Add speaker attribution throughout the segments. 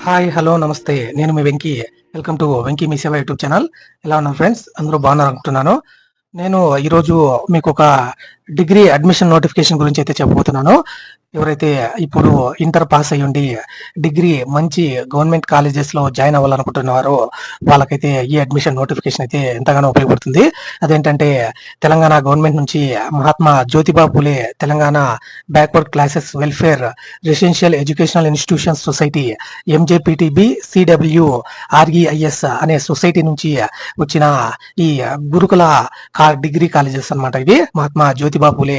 Speaker 1: Hi, hello, నమస్తే. నేను మీ Venky. Welcome to Venky మీ సేవ యూట్యూబ్ ఛానల్. ఎలా ఉన్నారు ఫ్రెండ్స్? అందరూ బాగున్నారు అనుకుంటున్నాను. నేను ఈరోజు మీకు ఒక డిగ్రీ అడ్మిషన్ నోటిఫికేషన్ గురించి అయితే చెప్పబోతున్నాను. ఎవరైతే ఇప్పుడు ఇంటర్ పాస్ అయ్యుండి డిగ్రీ మంచి గవర్నమెంట్ కాలేజెస్లో జాయిన్ అవ్వాలనుకుంటున్నారో వాళ్ళకైతే ఈ అడ్మిషన్ నోటిఫికేషన్ అయితే ఎంతగానో ఉపయోగపడుతుంది. అదేంటంటే తెలంగాణ గవర్నమెంట్ నుంచి Mahatma Jyotiba Phule Telangana backward classes welfare residential educational institution society MJPTB CW REIS అనే సొసైటీ నుంచి వచ్చిన ఈ గురుకుల డిగ్రీ కాలేజెస్ అన్నమాట. ఇవి మహాత్మా జ్యోతిబా పూలే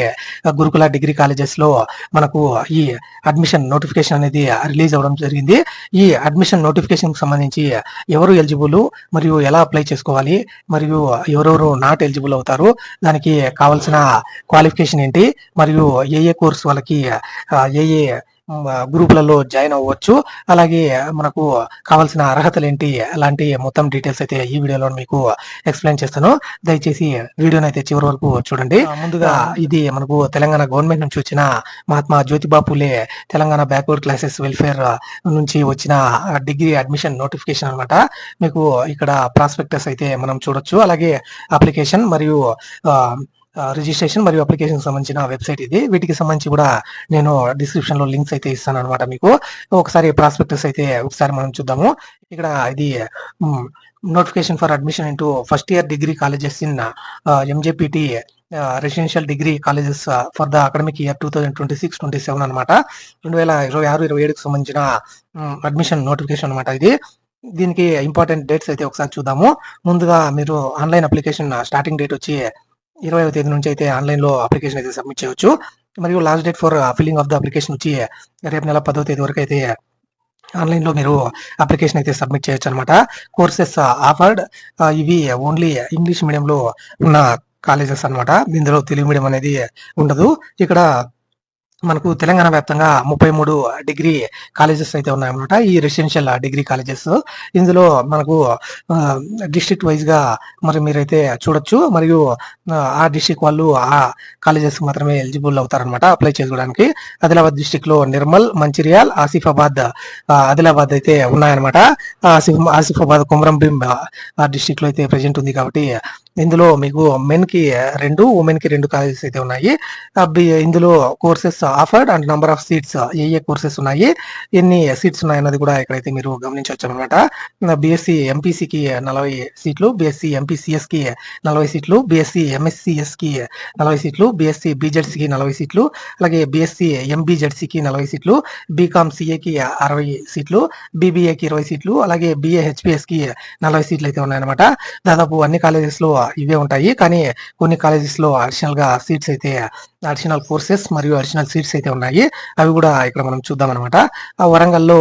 Speaker 1: గురుకుల డిగ్రీ కాలేజెస్ లో మనకు ఈ అడ్మిషన్ నోటిఫికేషన్ అనేది రిలీజ్ అవ్వడం జరిగింది. ఈ అడ్మిషన్ నోటిఫికేషన్ కి సంబంధించి ఎవరు ఎలిజిబుల్ మరియు ఎలా అప్లై చేసుకోవాలి మరియు ఎవరెవరు నాట్ ఎలిజిబుల్ అవుతారు, దానికి కావాల్సిన క్వాలిఫికేషన్ ఏంటి, మరియు ఏ కోర్స్ వాళ్ళకి ఏ గ్రూపులలో జాయిన్ అవ్వచ్చు, అలాగే మనకు కావాల్సిన అర్హతలు ఏంటి, అలాంటి మొత్తం డీటెయిల్స్ అయితే ఈ వీడియోలో మీకు ఎక్స్ప్లెయిన్ చేస్తాను. దయచేసి వీడియోని అయితే చివరి వరకు చూడండి. ముందుగా ఇది మనకు తెలంగాణ గవర్నమెంట్ నుంచి వచ్చిన Mahatma Jyotiba Phule Telangana backward classes welfare నుంచి వచ్చిన డిగ్రీ అడ్మిషన్ నోటిఫికేషన్ అన్నమాట. మీకు ఇక్కడ ప్రాస్పెక్టస్ అయితే మనం చూడొచ్చు. అలాగే అప్లికేషన్ మరియు రిజిస్ట్రేషన్ మరియు అప్లికేషన్ సంబంధించిన వెబ్సైట్ ఇది. వీటికి సంబంధించి కూడా నేను డిస్క్రిప్షన్ లో లింక్స్ అయితే ఇస్తాను అనమాట. మీకు ఒకసారి ప్రాస్పెక్టస్ అయితే ఒకసారి మనం చూద్దాము. ఇక్కడ ఇది notification for admission into first year degree colleges in MJPT residential degree colleges for the academic year 2026-27 అనమాట. 2026-27కి సంబంధించిన అడ్మిషన్ నోటిఫికేషన్ అనమాట ఇది. దీనికి ఇంపార్టెంట్ డేట్స్ అయితే ఒకసారి చూద్దాము. ముందుగా మీరు ఆన్లైన్ అప్లికేషన్ స్టార్టింగ్ డేట్ వచ్చి 20వ తేదీ నుంచి అయితే ఆన్లైన్ లో అప్లికేషన్ అయితే సబ్మిట్ చేయొచ్చు. మరియు last date for filling of the application వచ్చి రేపు నెల 10వ తేదీ వరకు అయితే ఆన్లైన్ లో మీరు అప్లికేషన్ అయితే సబ్మిట్ చేయొచ్చు అనమాట. కోర్సెస్ ఆఫర్డ్ ఇవి ఓన్లీ ఇంగ్లీష్ మీడియం లో ఉన్న కాలేజెస్ అనమాట. ఇందులో తెలుగు మీడియం అనేది ఉండదు. ఇక్కడ మనకు తెలంగాణ వ్యాప్తంగా 33 డిగ్రీ కాలేజెస్ అయితే ఉన్నాయన్నమాట. ఈ రెసిడెన్షియల్ డిగ్రీ కాలేజెస్ ఇందులో మనకు డిస్ట్రిక్ట్ వైజ్ గా మరి మీరైతే చూడొచ్చు. మరియు ఆ డిస్ట్రిక్ట్ వాళ్ళు ఆ కాలేజెస్ మాత్రమే ఎలిజిబుల్ అవుతారనమాట అప్లై చేసుకోవడానికి. ఆదిలాబాద్ డిస్ట్రిక్ట్ లో నిర్మల్, మంచిర్యాల్, ఆసిఫాబాద్, ఆదిలాబాద్ అయితే ఉన్నాయన్నమాట. ఆసిఫాబాద్ కొమరం భీం డిస్ట్రిక్ట్ లో అయితే ప్రెజెంట్ ఉంది. కాబట్టి ఇందులో మీకు మెన్ కి 2, ఉమెన్ కి 2 కాలేజెస్ అయితే ఉన్నాయి. ఇందులో courses offered and number of seats, A courses ఉన్నాయి, ఎన్ని సీట్స్ ఉన్నాయన్నది కూడా ఇక్కడైతే మీరు గమనించవచ్చు అనమాట. బిఎస్సి ఎంపీసీకి 40 సీట్లు, బిఎస్సి ఎంపీసీఎస్ కి 40 సీట్లు, బిఎస్సి ఎంఎస్సిఎస్ కి 40 సీట్లు, బిఎస్సి బీజెడ్సీ కి 40 సీట్లు, అలాగే బిఎస్సి ఎంబీజెడ్సీకి 40 సీట్లు, బీకామ్ సిఏకి 60 సీట్లు, బీబీఏకి 20 సీట్లు, అలాగే బిఏ హెచ్పిఎస్ కి 40 సీట్లు అయితే ఉన్నాయన్నమాట. దాదాపు అన్ని కాలేజెస్ లో ఇవే ఉంటాయి. కానీ కొన్ని కాలేజెస్ లో అడిషనల్ గా సీట్స్ అయితే, అడిషనల్ కోర్సెస్ మరియు అడిషనల్ సీట్స్ అయితే ఉన్నాయి. అవి కూడా ఇక్కడ మనం చూద్దాం అనమాట. వరంగల్లో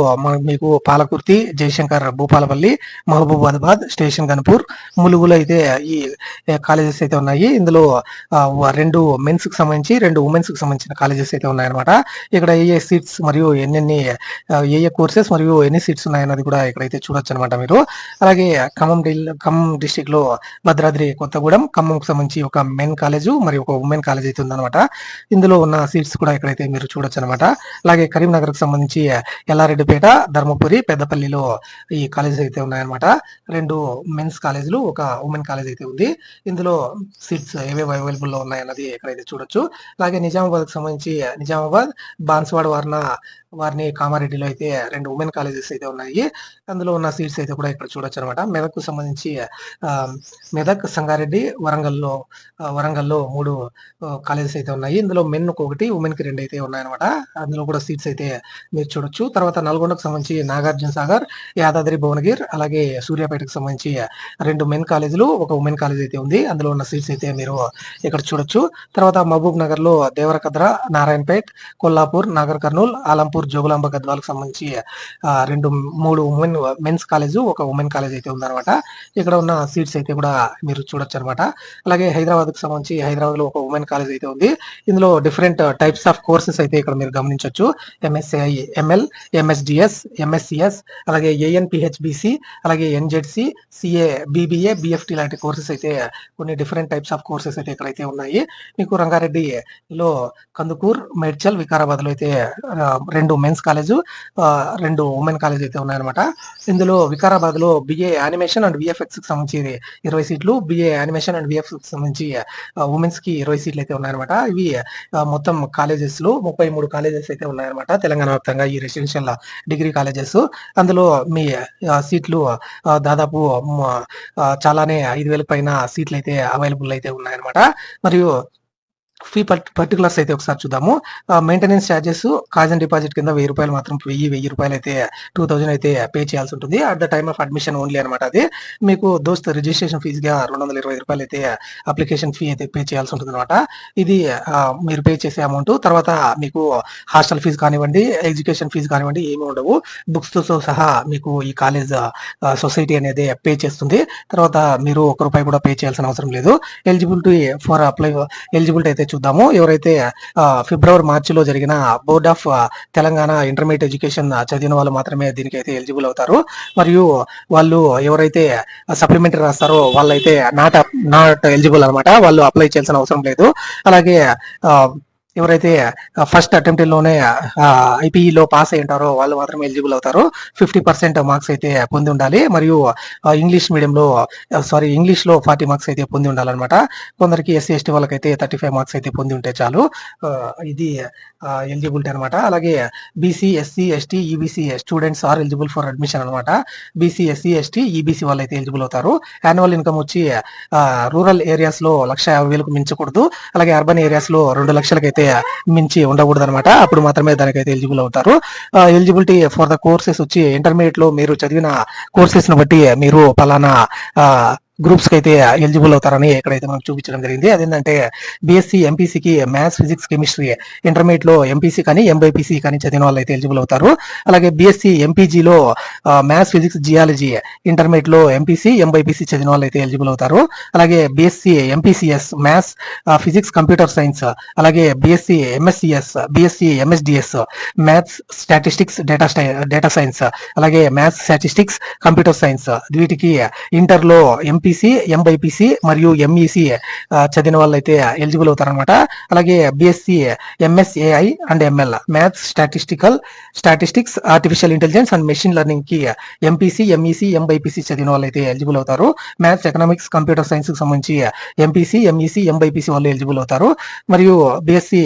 Speaker 1: మీకు పాలకుర్తి, జయశంకర్, భూపాలపల్లి, మహబూబాబాద్, స్టేషన్ గన్పూర్, ములుగులో అయితే ఈ కాలేజెస్ అయితే ఉన్నాయి. ఇందులో 2 మెన్స్ కి సంబంధించి 2 ఉమెన్స్ కి సంబంధించిన కాలేజెస్ అయితే ఉన్నాయన్నమాట. ఇక్కడ ఏ సీట్స్ మరియు ఏ కోర్సెస్ మరియు ఎన్ని సీట్స్ ఉన్నాయన్నది కూడా ఇక్కడైతే చూడొచ్చు అనమాట మీరు. అలాగే ఖమ్మం డిస్టిక్ లో భద్రాద్రి కొత్తగూడెం, ఖమ్మంకు సంబంధించి ఒక మెన్ కాలేజ్ మరియు ఒక ఉమెన్ కాలేజ్ అయితే ఉందన్నమాట. ఇందులో ఉన్న సీట్స్ కూడా ఇక్కడైతే మీరు చూడొచ్చు అనమాట. అలాగే కరీంనగర్ కు సంబంధించి ఎల్లారెడ్డిపేట, ధర్మపురి, పెద్దపల్లిలో ఈ కాలేజెస్ అయితే ఉన్నాయన్నమాట. 2 మెన్స్ కాలేజీలు, ఒక ఉమెన్ కాలేజ్ అయితే ఉంది. ఇందులో సీట్స్ ఏవేవి అవైలబుల్ లో ఉన్నాయన్నది ఇక్కడైతే చూడొచ్చు. అలాగే నిజామాబాద్ కు సంబంధించి నిజామాబాద్, బాన్సువాడ, వారిని కామారెడ్డిలో అయితే 2 ఉమెన్ కాలేజెస్ అయితే ఉన్నాయి. అందులో ఉన్న సీట్స్ అయితే కూడా ఇక్కడ చూడొచ్చు అనమాట. మెదక్ కు సంబంధించి మెదక్, సంగారెడ్డి, వరంగల్లో 3 కాలేజెస్ అయితే ఉన్నాయి. ఇందులో మెన్ కు 1, ఉమెన్ కి 2 అయితే ఉన్నాయన్నమాట. అందులో కూడా సీట్స్ అయితే మీరు చూడొచ్చు. తర్వాత నల్గొండకు సంబంధించి నాగార్జున సాగర్, యాదాద్రి భువనగిర్, అలాగే సూర్యాపేటకు సంబంధించి 2 మెన్ కాలేజీలు, ఒక ఉమెన్ కాలేజ్ అయితే ఉంది. అందులో ఉన్న సీట్స్ అయితే మీరు ఇక్కడ చూడొచ్చు. తర్వాత మహబూబ్ నగర్ లో దేవరకద్ర, నారాయణపేట్, కొల్లాపూర్, నాగర్ కర్నూల్, ఆలంపూర్, జోగులాంబ గద్వాలకు సంబంధించి 3 మెన్స్ కాలేజ్, ఒక ఉమెన్ కాలేజ్ అయితే ఉందన్నమాట. ఇక్కడ ఉన్న సీట్స్ అయితే కూడా మీరు చూడొచ్చు అనమాట. అలాగే హైదరాబాద్కి సంబంధించి హైదరాబాద్లో ఒక ఉమెన్ కాలేజ్ అయితే ఉంది. ఇందులో డిఫరెంట్ టైప్స్ ఆఫ్ కోర్సెస్ అయితే ఇక్కడ మీరు గమనించవచ్చు. ఎంఎస్ఐ ఎంఎల్, ఎంఎస్డిఎస్, ఎంఎస్సిఎస్, అలాగే ఏఎన్పిహెచ్బిసి, అలాగే ఎన్జెడ్సి, సిఏ, బీబీఏ, బిఎఫ్టి లాంటి కోర్సెస్ అయితే కొన్ని డిఫరెంట్ టైప్స్ ఆఫ్ కోర్సెస్ అయితే ఇక్కడైతే ఉన్నాయి. మీకు రంగారెడ్డిలో కందుకూర్, మేడ్చల్, వికారాబాద్ లో అయితే 2 మెన్స్ కాలేజ్, 2 ఉమెన్ కాలేజ్ అయితే ఉన్నాయన్నమాట. ఇందులో వికారాబాద్ లో బిఏ యానిమేషన్ అండ్ విఎఫ్ఎక్స్ కి సంబంధించి 20 సీట్లు, బిఏ యానిమేషన్ అండ్ విఎఫ్ఎక్స్ సంబంధించి ఉమెన్స్ కి 20 సీట్లు అయితే ఉన్నాయన్నమాట. ఇవి మొత్తం కాలేజెస్ లో 33 కాలేజెస్ అయితే ఉన్నాయన్నమాట తెలంగాణ వ్యాప్తంగా, ఈ రెసిడెన్షియల్ డిగ్రీ కాలేజెస్. అందులో మీ సీట్లు దాదాపు చాలానే 5,000 పైన సీట్లు అయితే అవైలబుల్ అయితే ఉన్నాయన్నమాట. మరియు ఫీ పర్టికులర్స్ అయితే ఒకసారి చూద్దాము. Maintenance charges cause and deposit కింద 1,000 రూపాయలు మాత్రం, 1,000 రూపాయలు అయితే 2,000 అయితే పే చేయాల్సి ఉంటుంది at the time of admission only అనమాట. అది మీకు దోస్త్ రిజిస్ట్రేషన్ ఫీజుగా 220 రూపాయలు అయితే అప్లికేషన్ ఫీ అయితే పే చేయాల్సి ఉంటుంది అనమాట. ఇది మీరు పే చేసే అమౌంట్. తర్వాత మీకు హాస్టల్ ఫీజు కానివ్వండి, ఎడ్యుకేషన్ ఫీజు కానివ్వండి ఏమి ఉండవు. బుక్స్ తో సహా మీకు ఈ కాలేజ్ సొసైటీ అనేది పే చేస్తుంది. తర్వాత మీరు 1 రూపాయి కూడా పే చేయాల్సిన అవసరం లేదు. ఎలిజిబిలిటీ ఫర్ అప్లై ఎలిజిబిలిటీ అయితే చూద్దాము. ఎవరైతే ఫిబ్రవరి మార్చిలో జరిగిన board of Telangana intermediate education చదివిన వాళ్ళు మాత్రమే దీనికి అయితే ఎలిజిబుల్ అవుతారు. మరియు వాళ్ళు ఎవరైతే సప్లిమెంటరీ రాస్తారో వాళ్ళైతే నాట్ ఎలిజిబుల్ అనమాట. వాళ్ళు అప్లై చేయాల్సిన అవసరం లేదు. అలాగే ఎవరైతే ఫస్ట్ అటెంప్ట్ లోనే ఐపీఈలో పాస్ అయి ఉంటారో వాళ్ళు మాత్రమే ఎలిజిబుల్ అవుతారు. 50% మార్క్స్ అయితే పొంది ఉండాలి. మరియు ఇంగ్లీష్ మీడియంలో ఇంగ్లీష్ లో 40 మార్క్స్ అయితే పొంది ఉండాలన్నమాట. కొందరికి ఎస్సీ ఎస్టీ వాళ్ళకైతే 35 మార్క్స్ అయితే పొంది ఉంటే చాలు. ఇది ఎలిజిబిలిటీ అనమాట. అలాగే BC, SC, ST, EBC students are eligible for admission అనమాట. బీసీ, ఎస్సీ, ఎస్టీ, ఈబీసీ వాళ్ళు అయితే ఎలిజిబుల్ అవుతారు. యాన్యువల్ ఇన్కమ్ వచ్చి రూరల్ ఏరియాస్ లో 1,50,000 మించకూడదు. అలాగే అర్బన్ ఏరియాస్ లో 2 లక్షలకైతే మించి ఉండకూడదు అనమాట. అప్పుడు మాత్రమే దానికైతే ఎలిజిబుల్ అవుతారు. ఎలిజిబిలిటీ ఫర్ ద కోర్సెస్ వచ్చి ఇంటర్మీడియట్ లో మీరు చదివిన కోర్సెస్ ను బట్టి మీరు పలానా గ్రూప్స్ కి అయితే ఎలిజిబుల్ అవుతారని ఇక్కడైతే మనకు చూపించడం జరిగింది. అదేంటంటే బీఎస్సీ ఎంపీసీకి మ్యాథ్స్, ఫిజిక్స్, కెమిస్ట్రీ ఇంటర్మీడియట్ లో ఎంపీసీ కానీ ఎంబైపీసీ కానీ చదివిన వాళ్ళు అయితే ఎలిజిబుల్ అవుతారు. అలాగే బీఎస్సీ ఎంపీజీలో మ్యాథ్స్, ఫిజిక్స్, జియాలజీ ఇంటర్మీడియట్ లో ఎంపీసీ, ఎంబైపీసీ చదివిన వాళ్ళు అయితే ఎలిజిబుల్ అవుతారు. అలాగే BSc MPCS maths, physics, computer science, అలాగే BSc MSCS, BSc MSDS maths, statistics, data science, అలాగే మ్యాథ్స్, స్టాటిస్టిక్స్, కంప్యూటర్ సైన్స్ వీటికి ఇంటర్ లో ఎంపీసీ, ఎంబైపీసీ మరియు ఎంఈసీ చదివిన వాళ్ళు అయితే ఎలిజిబుల్ అవుతారనమాట. అలాగే BSc ఎంఎస్ఏఐ and ML maths, statistics, artificial intelligence and machine learning కి ఎంపీసీ, ఎంఈసీ, ఎంబైపీసీ చదివిన వాళ్ళు అయితే ఎలిజిబుల్ అవుతారు. మ్యాథ్స్, ఎకనామిక్స్, కంప్యూటర్ సైన్స్ కి సంబంధించి ఎంపీసీ, ఎంఈసీ, ఎంబైపీసీ వాళ్ళు ఎలిజిబుల్ అవుతారు. మరియు బీఎస్సీ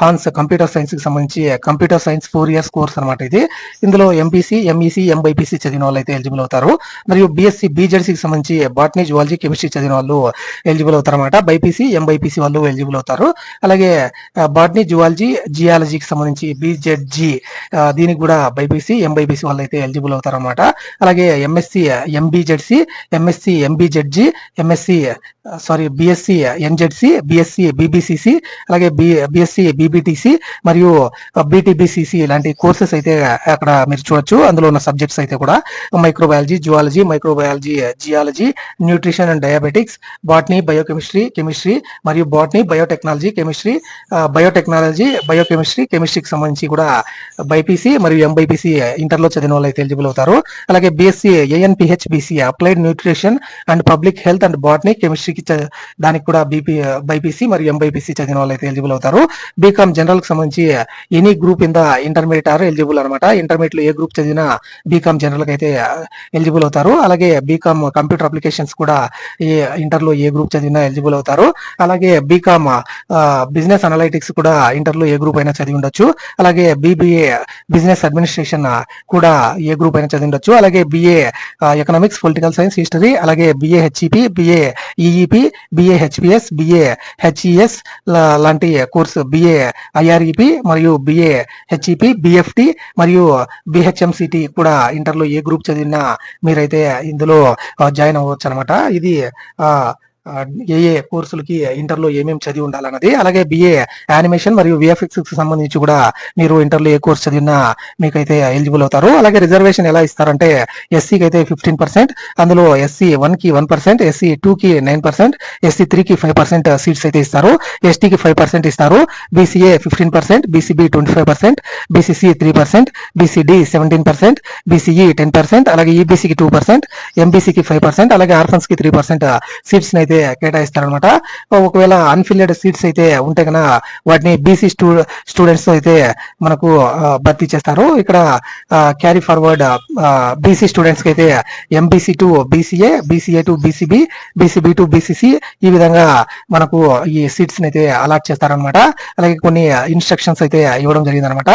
Speaker 1: హాన్స్ కంప్యూటర్ సైన్స్ కి సంబంధించి కంప్యూటర్ సైన్స్ 4 years కోర్స్ అనమాట ఇది. ఇందులో ఎంపీసీ, ఎంఈసీ, ఎంబైపీసీ చదివిన వాళ్ళు అయితే ఎలిజిబుల్ అవుతారు. మరియు బీఎస్సీ బీజెడ్సీకి సంబంధించి బాటనీ, జువాలజీ, కెమిస్ట్రీ చదివిన వాళ్ళు ఎలిజిబుల్ అవుతారు అనమాట. బైపీసీ, ఎంబైపీసీ వాళ్ళు ఎలిజిబుల్ అవుతారు. అలాగే బాటనీ, జువాలజీ, జియాలజీకి సంబంధించి బీజెడ్జీ దీనికి కూడా బైపీసీ, ఎంబైపీసీ వాళ్ళు అయితే ఎలిజిబుల్ అవుతారు అనమాట. అలాగే MSc ఎంబీజెడ్సీ, MSc ఎంబీజెడ్జీ, BSc NZC, BSc BB CC, అలాగే బీఎస్సీ బీబీటీసీ మరియు బీటీబీసీసీ ఇలాంటి కోర్సెస్ అయితే అక్కడ మీరు చూడొచ్చు. అందులో ఉన్న సబ్జెక్ట్స్ అయితే కూడా microbiology, zoology, microbiology, geology, nutrition and diabetics, botany, chemistry మరియు బాటనీ, బయోటెక్నాలజీ, కెమిస్ట్రీకి సంబంధించి కూడా బైపీసీ మరియు ఎంబైపీసీ ఇంటర్ లో చదివిన వాళ్ళు అయితే ఎలిజిబుల్ అవుతారు. అలాగే BSc ANPHBC applied nutrition and public health and botany, కెమిస్ట్రీకి దానికి కూడా బైపీసీ మరియు ఎంబైపీసీ చదివిన వాళ్ళు అయితే ఎలిజిబుల్ అవుతారు. బీకామ్ జనరల్ కి సంబంధించి any group in the intermediate or eligible అనమాట. ఇంటర్మీడియట్ లో ఏ గ్రూప్ చదివినా బీకామ్ జనరల్ కి అయితే ఎలిజిబుల్ అవుతారు. అలాగే బీకామ్ కంప్యూటర్ అప్లికేషన్స్ కూడా ఇంటర్ లో ఏ గ్రూప్ చదివినా ఎలిజిబుల్ అవుతారు. అలాగే బీకామ్ బిజినెస్ అనలైటిక్స్ కూడా ఇంటర్ లో ఏ గ్రూప్ అయినా చదివి ఉండొచ్చు. అలాగే బీబీఏ బిజినెస్ అడ్మినిస్ట్రేషన్ కూడా ఏ గ్రూప్ అయినా చదివి ఉండొచ్చు. అలాగే BA economics, political science, history, అలాగే BA HEP, BA EEP, BA HPS, BA HES లాంటి కోర్సు, బిఏ ఐఆర్ఈపి మరియు బిఏ హెచ్ఈపి, బిఎఫ్టి మరియు బిహెచ్ఎంసిటి కూడా ఇంటర్ లో ఏ గ్రూప్ చదివినా మీరైతే ఇందులో జాయిన్ అవ్వచ్చు అనమాట. ఇది ఏ ఏ కోర్సులకి ఇంటర్లో ఏమేమి చదివి ఉండాలన్నది, అలాగే బిఏ యానిమేషన్ మరియు విఎఫ్ఎక్స్ కి సంబంధించి కూడా మీరు ఇంటర్లో ఏ కోర్స్ చదివినా మీకైతే ఎలిజిబుల్ అవుతారు. అలాగే రిజర్వేషన్ ఎలా ఇస్తారంటే ఎస్సీకి అయితే 15%, అందులో SC1 కి 1%, SC2 కి 9%, SC3 కి 5% సీట్స్ అయితే ఇస్తారు. STకి 5% ఇస్తారు. BCA 15%, BCB 25%, BCC 3%, BCD 17%, BCE 10%, అలాగే EBCకి 2%, MBCకి 5%, అలాగే ఆర్ఫన్స్ కి 3% సీట్స్ అయితే కేటాయిస్తారనమాట. ఒకవేళ అన్ఫిల్డ్ సీట్స్ అయితే ఉంటే కనుక వాటిని బీసీ స్టూడెంట్స్ అయితే మనకు భర్తీ చేస్తారు. ఇక్కడ క్యారీ ఫార్వర్డ్ బీసీ స్టూడెంట్స్ కి అయితే MBC to BCA, BCA to BCB, BCB to BCC ఈ విధంగా మనకు ఈ సీట్స్ అయితే అలాట్ చేస్తారనమాట. అలాగే కొన్ని ఇన్స్ట్రక్షన్స్ అయితే ఇవ్వడం జరిగిందనమాట.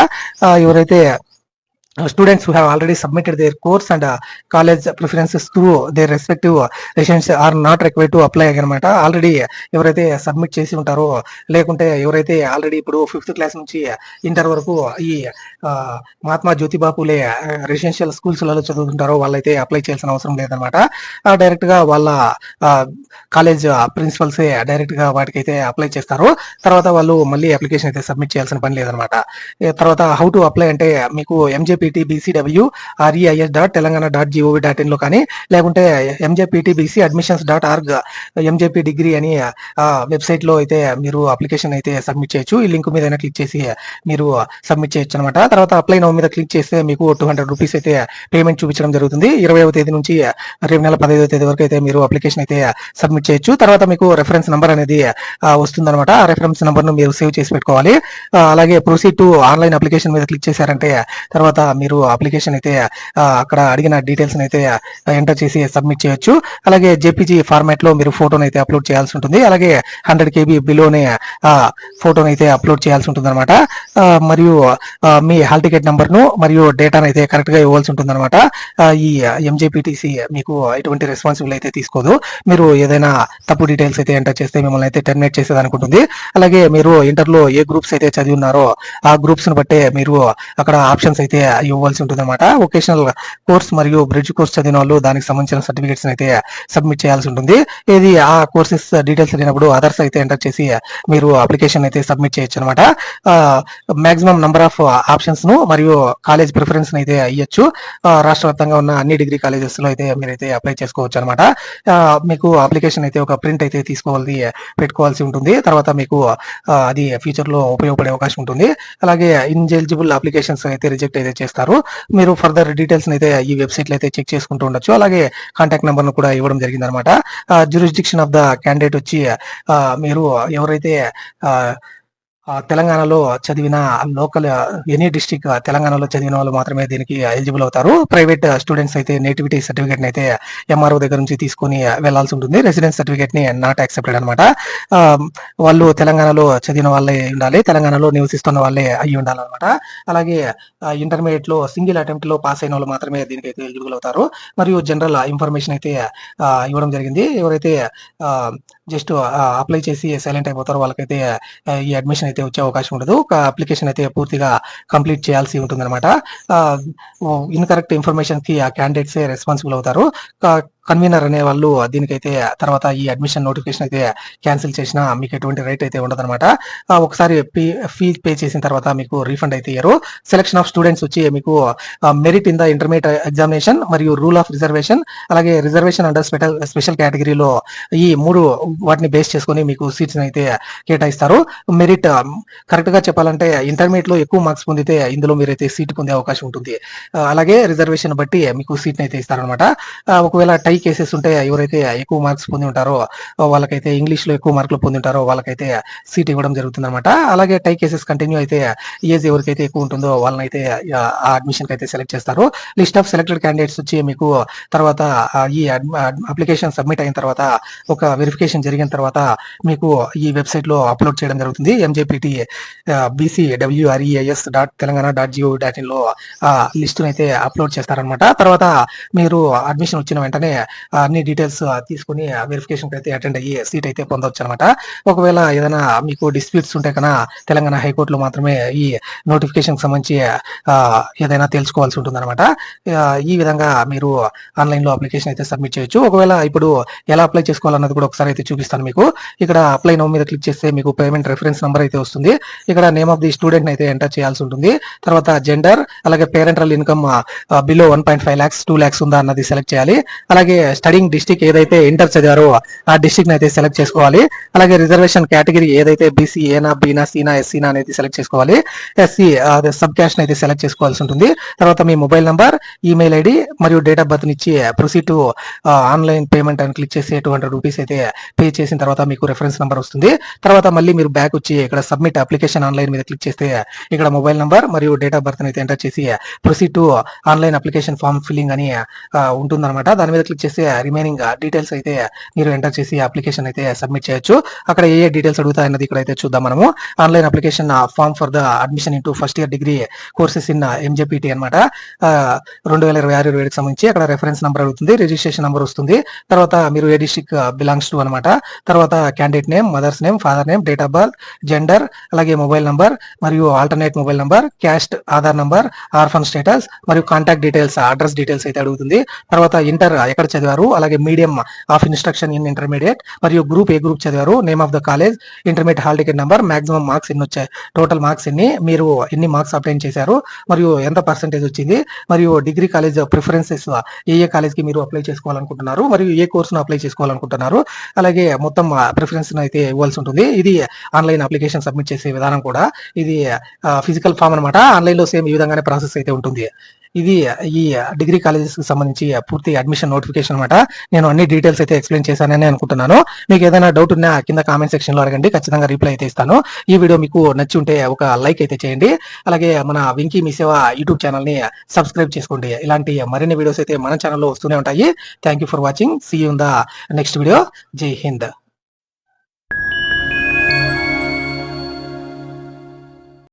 Speaker 1: ఎవరైతే students who have already submitted their course and college preferences through their respective residents are not required to apply అనమాట. ఆల్రెడీ ఎవరైతే సబ్మిట్ చేసి ఉంటారో, లేకుంటే ఎవరైతే ఆల్రెడీ ఇప్పుడు 5th క్లాస్ నుంచి ఇంటర్ వరకు ఈ మహాత్మా జ్యోతిబా పూలే రెసిడెన్షియల్ స్కూల్స్లలో చదువుతుంటారో వాళ్ళైతే అప్లై చేయాల్సిన అవసరం లేదనమాట. డైరెక్ట్ గా వాళ్ళ కాలేజ్ ప్రిన్సిపల్సే డైరెక్ట్ గా వాటికైతే అప్లై చేస్తారు. తర్వాత వాళ్ళు మళ్ళీ అప్లికేషన్ అయితే సబ్మిట్ చేయాల్సిన పని లేదనమాట. తర్వాత హౌ టు అప్లై అంటే మీకు MJPTBCW@REIS.telangana.gov.in లో కానీ, లేకుంటే MJPTBCadmissions.org MJP డిగ్రీ అని వెబ్సైట్ లో అయితే మీరు అప్లికేషన్ అయితే సబ్మిట్ చేయొచ్చు. ఈ లింక్ మీద క్లిక్ చేసి మీరు సబ్మిట్ చేయొచ్చు అనమాట. తర్వాత అప్లై నౌ మీద క్లిక్ చేస్తే మీకు 200 రూపీస్ అయితే పేమెంట్ చూపించడం జరుగుతుంది. 20వ తేదీ నుంచి రేపు నెల 15వ తేదీ వరకు అయితే మీరు అప్లికేషన్ అయితే సబ్మిట్ చేయొచ్చు. తర్వాత మీకు రెఫరెన్స్ నంబర్ అనేది వస్తుందన్నమాట. ఆ రెఫరెన్స్ నంబర్ ను మీరు సేవ్ చేసి పెట్టుకోవాలి. అలాగే ప్రొసీడ్ టు ఆన్లైన్ అప్లికేషన్ మీద క్లిక్ చేశారంటే తర్వాత మీరు అప్లికేషన్ అయితే అక్కడ అడిగిన డీటెయిల్స్ అయితే ఎంటర్ చేసి సబ్మిట్ చేయొచ్చు. అలాగే జేపీజీ ఫార్మాట్ లో మీరు ఫోటోని అయితే అప్లోడ్ చేయాల్సి ఉంటుంది. అలాగే 100 KB బిలోనే ఫోటోని అయితే అప్లోడ్ చేయాల్సి ఉంటుంది అనమాట. మరియు మీ హాల్ టికెట్ నంబర్ ను మరియు డేటాను అయితే కరెక్ట్ గా ఇవ్వాల్సి ఉంటుంది అనమాట. ఈ MJPTC మీకు ఎటువంటి రెస్పాన్సిబుల్ అయితే తీసుకోదు. మీరు ఏదైనా తప్పు డీటెయిల్స్ అయితే ఎంటర్ చేస్తే మిమ్మల్ని అయితే టెర్మినేట్ చేసేది అనుకుంటుంది. అలాగే మీరు ఇంటర్లో ఏ గ్రూప్స్ అయితే చదివి ఉన్నారో ఆ గ్రూప్స్ ను బట్టే మీరు అక్కడ ఆప్షన్స్ అయితే ఇవ్వాల్సి ఉంటుంది అనమాట. వొకేషనల్ కోర్స్ మరియు బ్రిడ్జ్ కోర్స్ చదివిన వాళ్ళు దానికి సంబంధించిన సర్టిఫికేట్స్ అయితే సబ్మిట్ చేయాల్సి ఉంటుంది. ఏది ఆ కోర్సెస్ డీటెయిల్స్ అడిగినప్పుడు అదర్స్ అయితే ఎంటర్ చేసి మీరు అప్లికేషన్ అయితే సబ్మిట్ చేయొచ్చు అనమాట. మాక్సిమం నంబర్ ఆఫ్ ఆప్షన్స్ ను మరియు కాలేజ్ ప్రిఫరెన్స్ అయితే ఇవ్వచ్చు. రాష్ట్ర వ్యాప్తంగా ఉన్న అన్ని డిగ్రీ కాలేజెస్ లో అయితే మీరైతే అప్లై చేసుకోవచ్చు అనమాట. మీకు అప్లికేషన్ అయితే ఒక ప్రింట్ అయితే పెట్టుకోవాల్సి ఉంటుంది. తర్వాత మీకు అది ఫ్యూచర్ లో ఉపయోగపడే అవకాశం ఉంటుంది. అలాగే ఇన్ఎలిజిబుల్ అప్లికేషన్స్ అయితే రిజెక్ట్ అయితే చేస్తారు. మీరు ఫర్దర్ డీటెయిల్స్ అయితే ఈ వెబ్సైట్ లో అయితే చెక్ చేసుకుంటూ ఉండొచ్చు. అలాగే కాంటాక్ట్ నెంబర్ ను కూడా ఇవ్వడం జరిగింది అనమాట. జ్యూరిస్డిక్షన్ ఆఫ్ ద క్యాండిడేట్ వచ్చి మీరు ఎవరైతే తెలంగాణలో చదివిన లోకల్ ఎనీ డిస్ట్రిక్ట్ తెలంగాణలో చదివిన వాళ్ళు మాత్రమే దీనికి ఎలిజిబుల్ అవుతారు. ప్రైవేట్ స్టూడెంట్స్ అయితే నేటివిటీ సర్టిఫికేట్ అయితే MRO దగ్గర నుంచి తీసుకొని వెళ్లాల్సి ఉంటుంది. రెసిడెన్స్ సర్టిఫికేట్ ని నాట్ యాక్సెప్టెడ్ అనమాట. వాళ్ళు తెలంగాణలో చదివిన వాళ్ళే ఉండాలి, తెలంగాణలో నివసిస్తున్న వాళ్ళే అయ్యి ఉండాలన్నమాట. అలాగే ఇంటర్మీడియట్ లో సింగిల్ అటెంప్ట్ లో పాస్ అయిన వాళ్ళు మాత్రమే దీనికి అయితే ఎలిజిబుల్ అవుతారు. మరియు జనరల్ ఇన్ఫర్మేషన్ అయితే ఇవ్వడం జరిగింది. ఎవరైతే జస్ట్ అప్లై చేసి సైలెంట్ అయిపోతారో వాళ్ళకైతే ఈ అడ్మిషన్ అయితే వచ్చే అవకాశం ఉండదు. ఒక అప్లికేషన్ అయితే పూర్తిగా కంప్లీట్ చేయాల్సి ఉంటుంది అనమాట. ఇన్కరెక్ట్ ఇన్ఫర్మేషన్ కి ఆ క్యాండిడేట్స్ రెస్పాన్సిబుల్ అవుతారు. కన్వీనర్ అనే వాళ్ళు దీనికైతే తర్వాత ఈ అడ్మిషన్ నోటిఫికేషన్ అయితే క్యాన్సిల్ చేసినా మీకు ఎటువంటి రైట్ అయితే ఉండదన్నమాట. ఒకసారి ఫీ పే చేసిన తర్వాత మీకు రీఫండ్ అయితే ఇయ్యరు. సెలక్షన్ ఆఫ్ స్టూడెంట్స్ వచ్చి మీకు merit in the intermediate examination మరియు రూల్ ఆఫ్ రిజర్వేషన్, అలాగే రిజర్వేషన్ అండర్ స్పెషల్ కేటగిరీలో ఈ 3 వాటిని బేస్ చేసుకొని మీకు సీట్స్ అయితే కేటాయిస్తారు. మెరిట్ కరెక్ట్ గా చెప్పాలంటే ఇంటర్మీడియట్ లో ఎక్కువ మార్క్స్ పొందితే ఇందులో మీరైతే సీట్ పొందే అవకాశం ఉంటుంది. అలాగే రిజర్వేషన్ బట్టి మీకు సీట్ అయితే ఇస్తారనమాట. ఒకవేళ టై కేసెస్ ఉంటే ఎవరైతే ఎక్కువ మార్క్స్ పొంది ఉంటారో వాళ్ళకైతే ఇంగ్లీష్ లో ఎక్కువ మార్కులు పొంది ఉంటారో వాళ్ళకైతే సీట్ ఇవ్వడం జరుగుతుంది అనమాట. అలాగే టై కేసెస్ కంటిన్యూ అయితే ఏజ్ ఎవరికైతే ఎక్కువ ఉంటుందో వాళ్ళనైతే ఆ అడ్మిషన్ అయితే సెలెక్ట్ చేస్తారు. లిస్ట్ ఆఫ్ సెలెక్టెడ్ క్యాండిడేట్స్ వచ్చి మీకు తర్వాత ఈ అప్లికేషన్ సబ్మిట్ అయిన తర్వాత ఒక వెరిఫికేషన్ జరిగిన తర్వాత మీకు ఈ వెబ్సైట్ లో అప్లోడ్ చేయడం జరుగుతుంది. MJPT BCWREIS.telangana.gov.in లో లిస్ట్ అయితే అప్లోడ్ చేస్తారనమాట. తర్వాత మీరు అడ్మిషన్ వచ్చిన వెంటనే అన్ని డీటెయిల్స్ తీసుకొని వెరిఫికేషన్ అయితే అటెండ్ అయ్యి సీట్ అయితే పొందవచ్చు అనమాట. ఒకవేళ ఏదైనా మీకు డిస్ప్యూట్స్ ఉంటే కన్నా తెలంగాణ హైకోర్టులో మాత్రమే ఈ నోటిఫికేషన్ సంబంధించి ఏదైనా తెలుసుకోవాల్సి ఉంటుంది అనమాట. ఈ విధంగా మీరు ఆన్లైన్ లో అప్లికేషన్ అయితే సబ్మిట్ చేయొచ్చు. ఒకవేళ ఇప్పుడు ఎలా అప్లై చేసుకోవాలన్నది కూడా ఒకసారి అయితే చూపిస్తాను మీకు. ఇక్కడ అప్లై నౌ మీద క్లిక్ చేస్తే మీకు పేమెంట్ రెఫరెన్స్ నంబర్ అయితే వస్తుంది. ఇక్కడ నేమ్ ఆఫ్ ది స్టూడెంట్ అయితే ఎంటర్ చేయాల్సి ఉంటుంది. తర్వాత జెండర్, అలాగే parental income below 1.5 lakhs 2 lakhs ఉందా అన్నది సెలెక్ట్ చేయాలి. అలాగే స్టడింగ్ డిస్ట్రిక్ట్ ఏదైతే ఇంటర్ చదివారో ఆ డిస్ట్రిక్ట్ అయితే సెలెక్ట్ చేసుకోవాలి. అలాగే రిజర్వేషన్ కేటగిరీ ఏదైతే బీసీ ఏనా బీనా సీనా ఎస్సీనా అనేది సెలెక్ట్ చేసుకోవాలి. ఎస్సీ సబ్ క్యాస్ట్ అయితే సెలెక్ట్ చేసుకోవాల్సి ఉంటుంది. తర్వాత మీ మొబైల్ నంబర్, ఈమెయిల్ ఐడి మరియు డేట్ ఆఫ్ బర్త్ ఇచ్చి ప్రొసీడ్ టు ఆన్లైన్ పేమెంట్ అని క్లిక్ చేసి 200 రూపీస్ అయితే పే చేసిన తర్వాత మీకు రెఫరెన్స్ నెంబర్ వస్తుంది. తర్వాత మళ్ళీ మీరు బ్యాక్ వచ్చి ఇక్కడ సబ్మిట్ అప్లికేషన్ ఆన్లైన్ మీద క్లిక్ చేస్తే ఇక్కడ మొబైల్ నంబర్ మరియు డేట్ ఆఫ్ బర్త్ అయితే ఎంటర్ చేసి proceed to online application form filling అని ఉంటుందన్నమాట. దాని మీద క్లిక్ చేస్తే రిమైనింగ్ డీటెయిల్స్ అయితే మీరు ఎంటర్ చేసి అప్లికేషన్ అయితే సబ్మిట్ చేయొచ్చు. అక్కడ ఏ డీటెయిల్స్ అడుగుతాయన్నది ఇక్కడ అయితే చూద్దాం మనము. Online application form for the admission into first year degree courses in MJPT అనమాట. 2026-27 సంబంధించి అక్కడ రెఫరెన్స్ నెంబర్ అడుగుతుంది, రిజిస్ట్రేషన్ నెంబర్ వస్తుంది. తర్వాత మీరు ఏ డిస్ట్రిక్ట్ బిలాంగ్స్ టు అనమాట. తర్వాత candidate name, mother's name, father name, date of birth, gender, అలాగే మొబైల్ నంబర్ మరియు alternate mobile number, caste, Aadhaar number, orphan status మరియు కాంటాక్ట్ డీటెయిల్స్, అడ్రస్ డీటెయిల్స్ అయితే అడుగుతుంది. తర్వాత ఇంటర్ ఎక్కడ చదివారు, అలాగే medium of instruction in intermediate మరియు గ్రూప్ ఏ గ్రూప్ చదివారు, name of the college, intermediate hall ticket number, maximum marks ఎన్ని వచ్చాయి, టోటల్ మార్క్స్ ఎన్ని, మీరు ఎన్ని మార్క్స్ అప్లై చేశారు మరియు ఎంత పర్సెంటేజ్ వచ్చింది, మరియు డిగ్రీ కాలేజ్ ప్రిఫరెన్సెస్ ఏ కాలేజ్ కి మీరు అప్లై చేసుకోవాలనుకుంటున్నారు మరియు ఏ కోర్సును అప్లై చేసుకోవాలనుకుంటున్నారు, అలాగే మొత్తం ప్రిఫరెన్స్ అయితే ఇవ్వాల్సి ఉంటుంది. ఇది ఆన్లైన్ అప్లికేషన్ సబ్మిట్ చేసే విధానం కూడా. ఇది ఫిజికల్ ఫామ్ అనమాట. ఆన్లైన్ లో సేమ్ ఈ విధంగానే ప్రాసెస్ అయితే ఉంటుంది. ఇది ఈ డిగ్రీ కాలేజెస్ కి సంబంధించి పూర్తి అడ్మిషన్ నోటిఫికేషన్ అనమాట. నేను అన్ని డీటెయిల్స్ అయితే ఎక్స్ప్లెయిన్ చేశానని అనుకుంటున్నాను. మీకు ఏదైనా డౌట్ ఉన్నా కింద కామెంట్ సెక్షన్ లో అడగండి, ఖచ్చితంగా రిప్లై అయితే ఇస్తాను. ఈ వీడియో మీకు నచ్చి ఉంటే ఒక లైక్ అయితే చేయండి. అలాగే మన వెంకీ మీ సేవ యూట్యూబ్ ఛానల్ ని సబ్స్క్రైబ్ చేసుకోండి. ఇలాంటి మరిన్ని వీడియోస్ అయితే మన ఛానల్లో వస్తూనే ఉంటాయి. Thank you for watching. See you in the next video. జై హింద్.